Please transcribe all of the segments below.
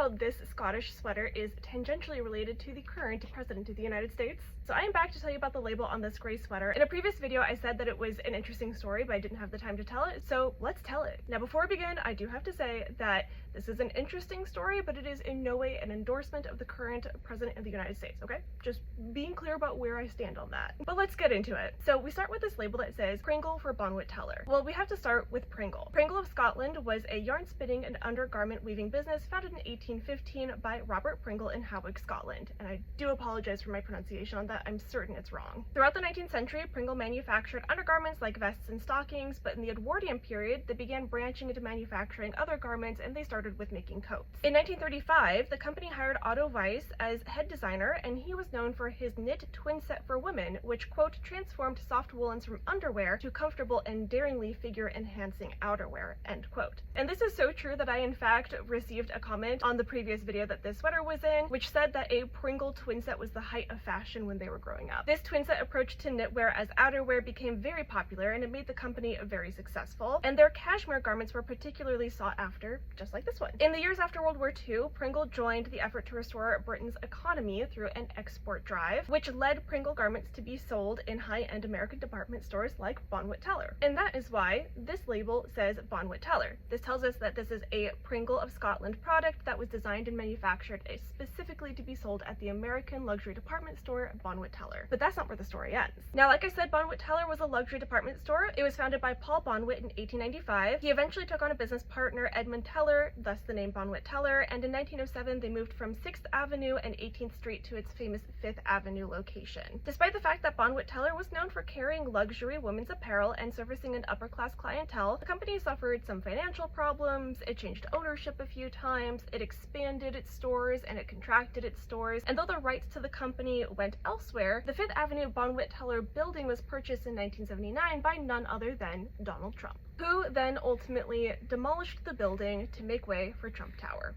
how this Scottish sweater is tangentially related to the current President of the United States. So I am back to tell you about the label on this gray sweater. In a previous video, I said that it was an interesting story, but I didn't have the time to tell it, so let's tell it. Now, before we begin, I do have to say that this is an interesting story, but it is in no way an endorsement of the current President of the United States, okay? Just being clear about where I stand on that. But let's get into it. So we start with this label that says Pringle for Bonwit Teller. Well, we have to start with Pringle. Pringle of Scotland was a yarn spinning and undergarment weaving business founded in 1815 by Robert Pringle in Hawick, Scotland. And I do apologize for my pronunciation on that. I'm certain it's wrong. Throughout the 19th century, Pringle manufactured undergarments like vests and stockings, but in the Edwardian period, they began branching into manufacturing other garments, and they started with making coats. In 1935, the company hired Otto Weiss as head designer, and he was known for his knit twin set for women, which, quote, transformed soft woolens from underwear to comfortable and daringly figure-enhancing outerwear, end quote. And this is so true that I, in fact, received a comment on the previous video that this sweater was in, which said that a Pringle twin set was the height of fashion when they were growing up. This twin set approach to knitwear as outerwear became very popular, and it made the company very successful, and their cashmere garments were particularly sought after, just like this one. In the years after World War II, Pringle joined the effort to restore Britain's economy through an export drive, which led Pringle garments to be sold in high-end American department stores like Bonwit Teller. And that is why this label says Bonwit Teller. This tells us that this is a Pringle of Scotland product that was designed and manufactured specifically to be sold at the American luxury department store Bonwit Teller. But that's not where the story ends. Now, like I said, Bonwit Teller was a luxury department store. It was founded by Paul Bonwit in 1895. He eventually took on a business partner, Edmund Teller, thus the name Bonwit Teller, and in 1907 they moved from 6th Avenue and 18th Street to its famous 5th Avenue location. Despite the fact that Bonwit Teller was known for carrying luxury women's apparel and servicing an upper-class clientele, the company suffered some financial problems, it changed ownership a few times, it expanded its stores, and it contracted its stores, and though the rights to the company went elsewhere, the 5th Avenue Bonwit Teller building was purchased in 1979 by none other than Donald Trump, who then ultimately demolished the building to make way for Trump Tower.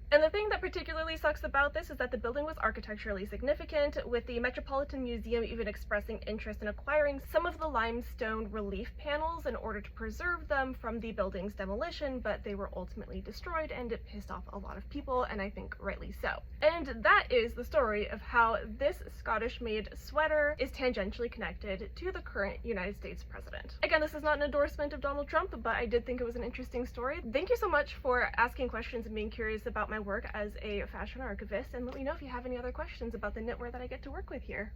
And the thing that particularly sucks about this is that the building was architecturally significant, with the Metropolitan Museum even expressing interest in acquiring some of the limestone relief panels in order to preserve them from the building's demolition, but they were ultimately destroyed, and it pissed off a lot of people, and I think rightly so. And that is the story of how this Scottish-made sweater is tangentially connected to the current United States president. Again, this is not an endorsement of Donald Trump, but I did think it was an interesting story. Thank you so much for asking questions and being curious about my work as a fashion archivist, and let me know if you have any other questions about the knitwear that I get to work with here.